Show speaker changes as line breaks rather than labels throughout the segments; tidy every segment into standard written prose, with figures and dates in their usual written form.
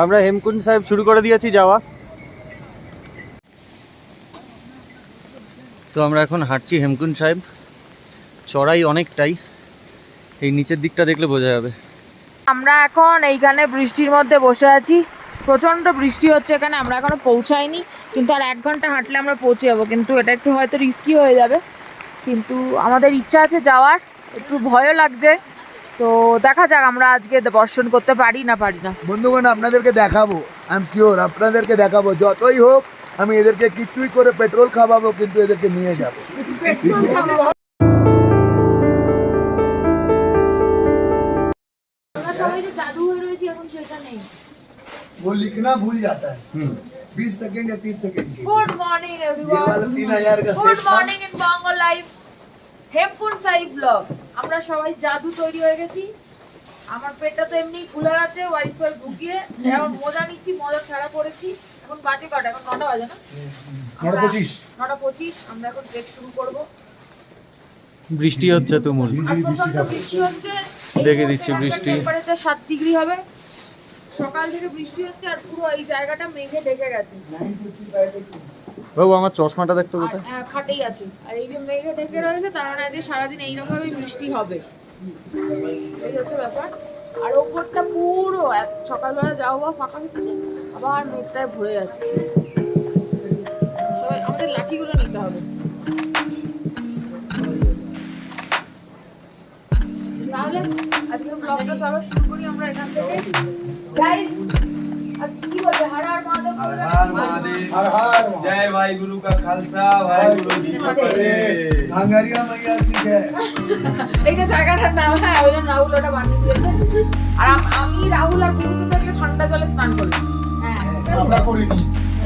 আমরা হেমকুন্ড সাহেব শুরু করে দিয়েছি যাওয়া। তো আমরা এখন হাঁটছি হেমকুন্ড সাহেব। চড়াই অনেকটাই, এই নিচের দিকটা দেখলে বোঝা যাবে।
আমরা এখন এইখানে বৃষ্টির মধ্যে বসে আছি, প্রচণ্ড বৃষ্টি হচ্ছে এখানে। আমরা এখনো পৌঁছাইনি, কিন্তু আর 1 ঘন্টা হাঁটলে আমরা পৌঁছে যাবো। কিন্তু এটা একটু হয়তো রিস্কি হয়ে যাবে, কিন্তু আমাদের ইচ্ছা আছে যাওয়ার। একটু ভয়ও লাগছে, তো দেখা যাক আমরা আজকে দর্শন করতে পারি না
বন্ধুগণ, আপনাদেরকে দেখাবো, আই এম শিওর আপনাদেরকে দেখাবো। যতই হোক আমি এদেরকে কিছুই করে পেট্রোল খাওয়াবো, কিন্তু এদেরকে নিয়ে যাবো। वो लिखना भूल जाता है 20 सेकंड या 30 सेकंड की।
गुड मॉर्निंग एवरीवन,
ये वाला 3000 का
गुड
सेट
मॉर्निंग इन बांगो लाइफ হেমকুন্ড সাহেব ব্লগ। আমরা সবাই জাদু তৈরি হয়ে গেছি। আমার পেটটা তো এমনি ফুলে আছে ওয়াইফাই ঢুকিয়ে, এখন মজা নিচ্ছি, মজা ছাড়া পড়েছি। এখন বাজে কটা? এখন 9টা বাজে না? 9:25। আমরা এখন ট্রেক শুরু করব।
বৃষ্টি হচ্ছে তুমুল,
বৃষ্টি হচ্ছে,
দেখে দিচ্ছি বৃষ্টি।
টেম্পারেচার 7 ডিগ্রি হবে। সকাল থেকে বৃষ্টি হচ্ছে আর পুরো এই জায়গাটা মেঘে ঢেকে গেছে।
বাবু আমার চশমাটা দেখতে কোথায়?
খাটেই আছে। আর এই যে মেঘে ঢেকে রয়েছে, তার মানে আজকে সারাদিন এইরকম ভাবে বৃষ্টি হবে, এই হচ্ছে ব্যাপার। আর ওপরটা পুরো সকালবেলা যাও বা ফাঁকা হচ্ছে, আবার মেঘটায় ভরে যাচ্ছে। সবাই আমাদের লাঠিগুলো নিতে হবে, তাহলে আজকের ব্লগটা চলো শুরু করি আমরা এখান থেকে। গাইস, আজকে কি বলবে? হর হর মহাদেব,
हर हर
जय भाई गुरु का खालसा, भाई गुरु जी की फतेह।
भांगरिया मैया की जय।
এইটা জায়গাটার নাম। হ্যাঁ, ওই জন্য রাহুল ওটা বানিয়ে দিয়েছে। আর আমি রাহুল আর গুরু কিন্তু আজকে ঠান্ডা জলে স্নান করেছি। হ্যাঁ,
আমরা করিনি।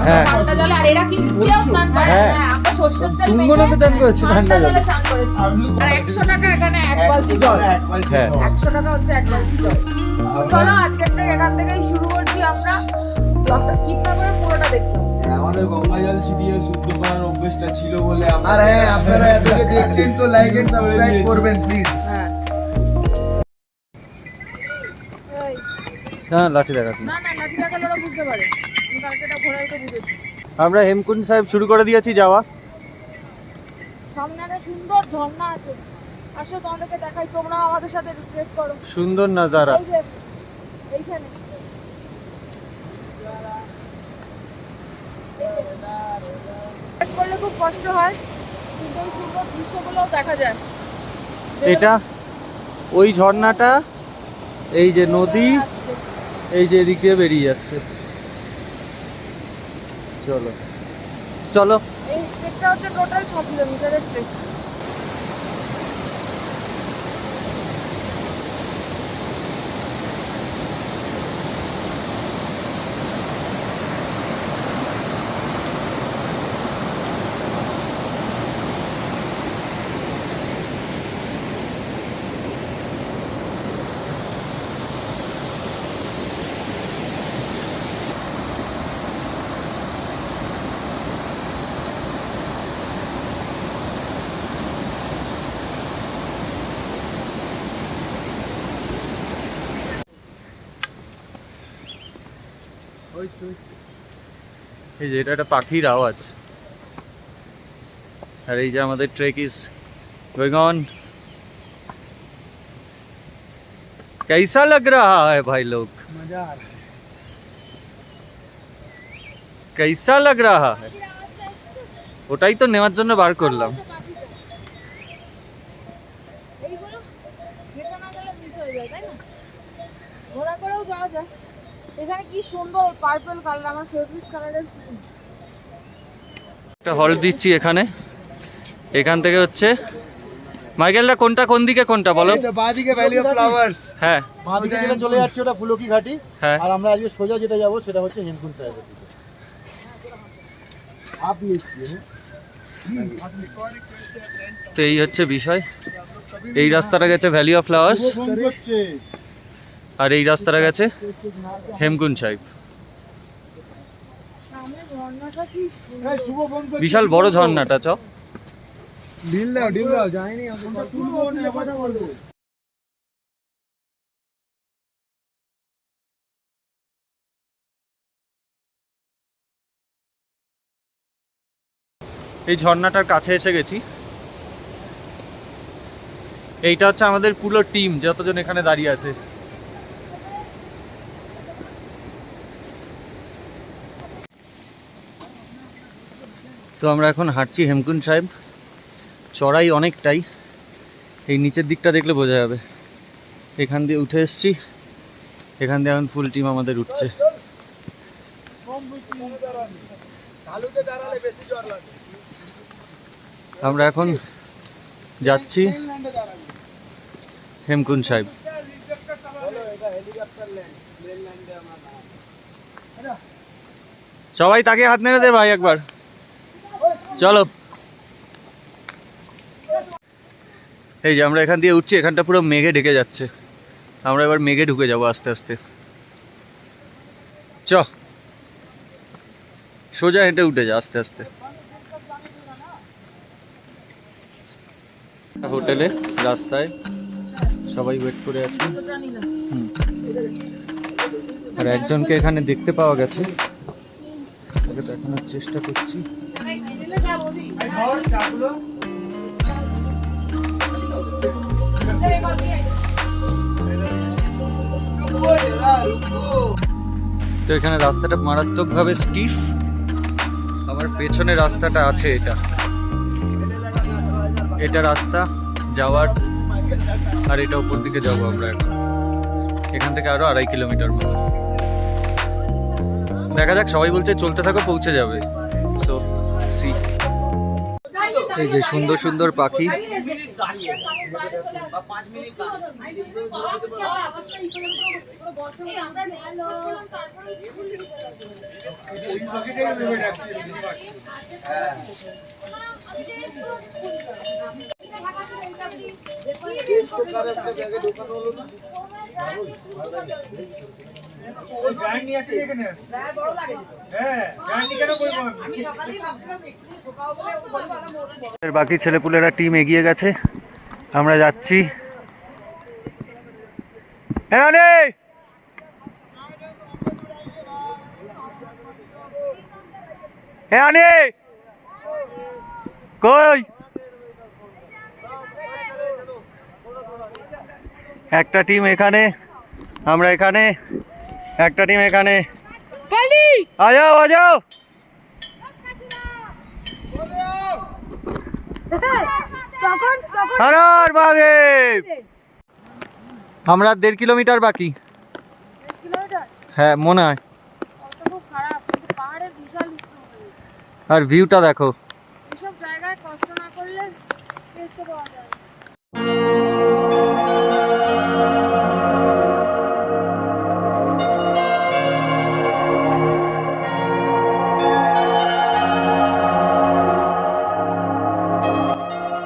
হ্যাঁ,
ঠান্ডা জলে। আর এরা কিন্তু কেউ স্নান করে।
হ্যাঁ।
হ্যাঁ, আমরা সর্ষের তেল মেখে
তুঙ্গনদে চান করেছি, ঠান্ডা জলে।
চান করেছি। আর 100 টাকা এখানে এক বালতি জল।
হ্যাঁ,
100 টাকা হচ্ছে এক বালতি জল। চলো আজকের ট্রেক এখান থেকেই শুরু করছি আমরা। ব্লগটা স্কিপ না করে পুরোটা দেখতে হবে।
আমাদের গঙ্গা জল ছিটিয়ে শুদ্ধ করার অভ্যেসটা ছিল বলে
আর হ্যাঁ, আপনারা এতদিন দেখছেন তো লাইক এন্ড সাবস্ক্রাইব করবেন প্লিজ।
হ্যাঁ,
হ্যাঁ লাঠি দেখাচ্ছি।
না না, লাঠি দেখালে ওরা বুঝতে পারে। আমি কালকে এটা ঘোরাই তো বুঝেছি।
আমরা হেমকুন্ড সাহেব শুরু করে দিয়েছি যাওয়া।
সামনে একটা সুন্দর ঝর্ণা আছে, আসো তোমাদেরকে দেখাই, তোমরা আমাদের সাথে ট্রেক করো।
সুন্দর নাজারা।
এই যে এইখানে ট্রেক করলে খুব কষ্ট হয়, কিন্তু এই সুন্দর দৃশ্যগুলোও দেখা যায়।
এটা ওই ঝর্ণাটা, এই যে নদী, এই যে এদিক দিয়ে বেরিয়ে যাচ্ছে। চলো চলো।
এই ট্রেকটা হচ্ছে টোটাল 6 কিলোমিটারের ট্রেক।
এই যে এটা একটা পাখির আওয়াজ। আর এই যে আমাদের ট্রেক ইজ গোইং অন। कैसा लग रहा है भाई लोग?
मजा आ रहा है।
कैसा लग रहा है? ওটাই তো নেওয়ার জন্য বার করলাম।
এইগুলো হেঁটে না গেলে মিস হয়ে যায়, তাই না? ঘোড়া করেও যাওয়া যায়। এখানে কি সুন্দর পার্পল কালার, আমার ফেভারিট কালারের ফুল।
একটা হল্ট দিচ্ছি এখানে। এখান থেকে হচ্ছে মাইকেলদা কোনটা কোন দিকে কোনটা বলো?
এই যে বাঁদিকে ভ্যালি অফ ফ্লাওয়ার্স।
হ্যাঁ
বাঁদিকে যেটা চলে যাচ্ছে ওটা ফুলকি ঘাটি।
হ্যাঁ।
আর আমরা আজকে সোজা যেটা যাব সেটা হচ্ছে হেমকুন্ড সাহেবের দিকে। आप लिखिए।
তো এই হচ্ছে বিষয়। এই রাস্তাটা গেছে ভ্যালি অফ ফ্লাওয়ার্স, আর এই রাস্তাটা গেছে হেমকুন্ড সাহেব।
সামনে ঝর্ণাটা কি সুন্দর।
এই শুভ ফোন করছি।
বিশাল বড় ঝর্ণাটা। চ
ঢিল দাও যায়নি এখন তুলবো না কথা বলবো।
এই ঝর্ণাটার কাছে এসে গেছি। এইটা হচ্ছে আমাদের পুরো টিম, যতজন এখানে দাঁড়িয়ে আছে। তো আমরা এখন হাঁটছি হেমকুন্ড সাহেব। চড়াই অনেকটাই, এই নিচের দিকটা দেখলে বোঝা যাবে। এখান দিয়ে উঠে এসছি, এখান দিয়ে এখন ফুল টিম আমাদের উঠছে। আমরা এখন যাচ্ছি হেমকুন্ড সাহেব। সবাই তাকে হাত নেড়ে দে ভাই একবার, চলো। এই যে আমরা এখান দিয়ে উঠছি, এখানটা পুরো মেঘে ঢেকে যাচ্ছে। আমরা এবার মেঘে ঢুকে যাবো আস্তে আস্তে। চ, সোজা হেঁটে উঠে যা আস্তে আস্তে। হোটেলে রাস্তায় সবাই ওয়েট করে আছে। আর একজনকে এখানে দেখতে পাওয়া গেছে, তাকে দেখানোর চেষ্টা করছি। তো এখানে রাস্তাটা মারাত্মকভাবে স্টিফ। আমার পেছনে রাস্তাটা আছে, এটা রাস্তা যাওয়ার, আর এটা উপর দিকে যাবো আমরা এখন। এখান থেকে আরো 2.5 কিলোমিটার মতো। দেখা যাক, সবাই বলছে চলতে থাকো, পৌঁছে যাবে। So see. এই যে সুন্দর সুন্দর পাখি। বাকি ছেলেপুলেরা টিম এগিয়ে গেছে, আমরা যাচ্ছি। কই একটা টিম এখানে, আমরা এখানে, একটা টিম এখানে। আজাও আজাও। আমরা 1.5 কিলোমিটার বাকি। হ্যাঁ মনে হয়। আর ভিউটা দেখো।
এইসব জায়গায় কষ্ট না করলে টেস্ট পাওয়া যায়।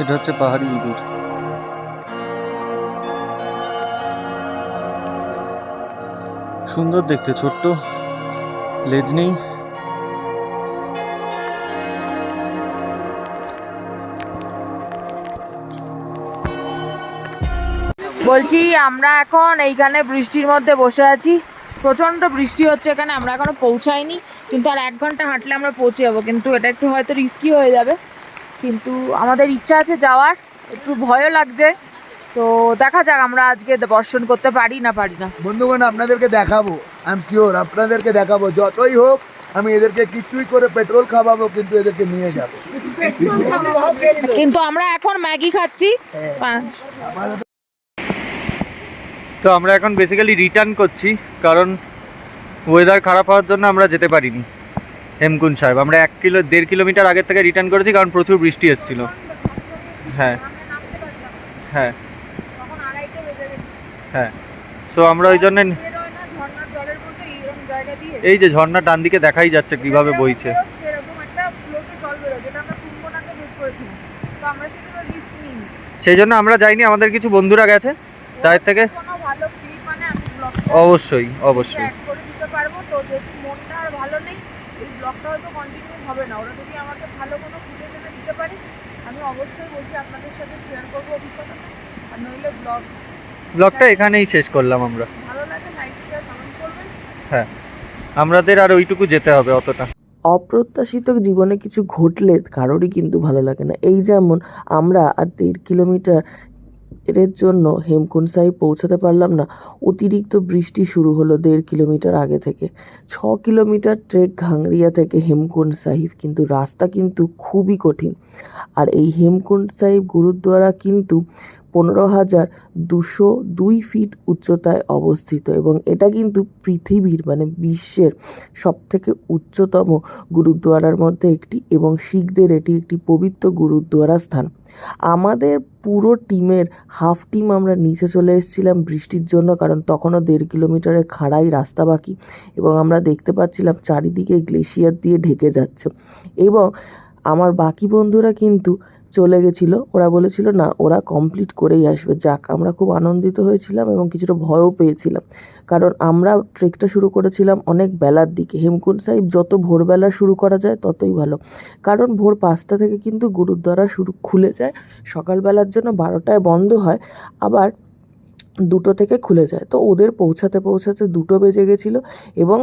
এটা হচ্ছে পাহাড়ি ইঁদুর। সুন্দর দেখতে, ছোট্ট, লেজ নেই।
বলছি আমরা এখন এইখানে বৃষ্টির মধ্যে বসে আছি, প্রচণ্ড বৃষ্টি হচ্ছে এখানে। আমরা এখনো পৌঁছাইনি, কিন্তু আর 1 ঘন্টা হাঁটলে আমরা পৌঁছে যাবো। কিন্তু এটা একটু হয়তো রিস্কি হয়ে যাবে, কিন্তু আমাদের ইচ্ছা আছে যাওয়ার। একটু ভয়ও লাগছে, তো দেখা যাক আমরা আজকে দর্শন করতে পারি না।
বন্ধুগণ, আপনাদেরকে দেখাবো, আই এম শিওর আপনাদেরকে দেখাবো। যতই হোক আমি এদেরকে কিছুই করে পেট্রোল খাওয়াবো, কিন্তু এদেরকে নিয়ে যাবো।
কিন্তু আমরা এখন ম্যাগি খাচ্ছি।
তো আমরা এখন বেসিক্যালি রিটার্ন করছি, কারণ ওয়েদার খারাপ হওয়ার জন্য আমরা যেতে পারিনি হেমকুন্ড সাহেব। আমরা 1.5 কিলোমিটার আগের থেকে রিটার্ন করেছি, কারণ প্রচুর বৃষ্টি এসেছিল। হ্যাঁ হ্যাঁ হ্যাঁ। সো আমরা ওই জন্য, এই যে ঝর্ণা ডান দিকে দেখাই যাচ্ছে কিভাবে বইছে। সেই জন্য আমরা যাইনি, আমাদের কিছু বন্ধুরা গেছে, তার থেকে অবশ্যই অবশ্যই। ব্লগটা এখানেই শেষ করলাম আমরা। হ্যাঁ, আমাদের আর ওইটুকু যেতে হবে অতটা।
অপ্রত্যাশিত জীবনে কিছু ঘটলে কারোরই কিন্তু ভালো লাগে না। এই যেমন আমরা আর 1.5 কিলোমিটার এর জন্য হেমকুণ্ড সাহিব পৌঁছাতে পারলাম না, অতিরিক্ত বৃষ্টি শুরু হলো 1.5 কিলোমিটার আগে থেকে। 6 কিলোমিটার ট্রেক ঘাংরিয়া থেকে হেমকুণ্ড সাহিব, কিন্তু রাস্তা কিন্তু খুবই কঠিন। আর এই হেমকুণ্ড সাহিব গুরুদ্বারা কিন্তু 15,202 ফিট উচ্চতায় অবস্থিত এবং এটা কিন্তু পৃথিবীর মানে বিশ্বের সবথেকে উচ্চতম গুরুদ্বারার মধ্যে একটি এবং শিখদের এটি একটি পবিত্র গুরুদ্বারা স্থান। আমাদের পুরো টিমের হাফ টিম আমরা নিচে চলে এসেছিলাম বৃষ্টির জন্য, কারণ তখনও 1.5 কিলোমিটারের খাড়াই রাস্তা বাকি এবং আমরা দেখতে পাচ্ছিলাম চারিদিকে গ্লেশিয়ার দিয়ে ঢেকে যাচ্ছে। এবং আমার বাকি বন্ধুরা কিন্তু চলে গেছিলো, ওরা বলেছিল না ওরা কমপ্লিট করেই আসবে। যাক, আমরা খুব আনন্দিত হয়েছিলাম এবং কিছুটা ভয়ও পেয়েছিলাম, কারণ আমরা ট্রেকটা শুরু করেছিলাম অনেক বেলার দিকে। হেমকুণ্ড সাহিব যত ভোরবেলা শুরু করা যায় ততই ভালো, কারণ ভোর 5টা থেকে কিন্তু গুরুদ্বারা খুলে যায়। সকালবেলার জন্য 12টায় বন্ধ হয়, আবার 2টো থেকে খুলে যায়। তো ওদের পৌঁছাতে 2টো বেজে গেছিলো এবং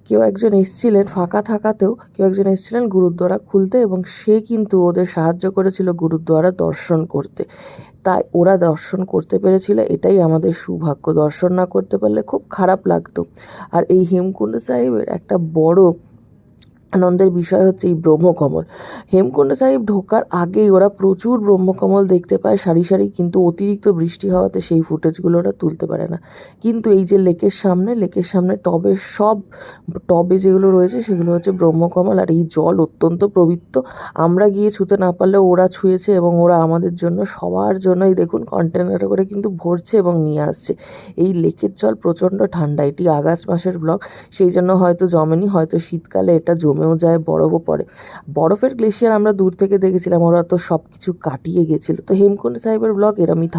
কেউ একজন এসছিলেন ফাঁকা থাকাতেও, কেউ একজন এসছিলেন গুরুদ্বারা খুলতে এবং সে কিন্তু ওদের সাহায্য করেছিল গুরুদ্বারা দর্শন করতে। তাই ওরা দর্শন করতে পেরেছিল, এটাই আমাদের সৌভাগ্য। দর্শন না করতে পারলে খুব খারাপ লাগতো। আর এই হেমকুণ্ড সাহিবের একটা বড় আনন্দের বিষয় হচ্ছে এই ব্রহ্মকমল। হেমকুণ্ড সাহিব ঢোকার আগেই ওরা প্রচুর ব্রহ্মকমল দেখতে পায় সারি সারি, কিন্তু অতিরিক্ত বৃষ্টি হওয়াতে সেই ফুটেজগুলো ওরা তুলতে পারে না। কিন্তু এই যে লেকের সামনে টবে যেগুলো রয়েছে সেগুলো হচ্ছে ব্রহ্মকমল। আর এই জল অত্যন্ত পবিত্র। আমরা গিয়ে ছুঁতে না পারলেও ওরা ছুঁয়েছে এবং ওরা আমাদের জন্য সবার জন্যই দেখুন কন্টেনারে করে কিন্তু ভরছে এবং নিয়ে আসছে। এই লেকের জল প্রচণ্ড ঠান্ডা। এটি আগস্ট মাসের ব্লগ, সেই জন্য হয়তো জমেনি, হয়তো শীতকালে এটা জমেও যায়, বরফও পড়ে। বরফের গ্লেশিয়ার আমরা দূর থেকে দেখেছিলাম, ওরা তো সব কিছু কাটিয়ে গেছিলো। তো হেমকুণ্ড সাহিবের ব্লগ এরমই থাক।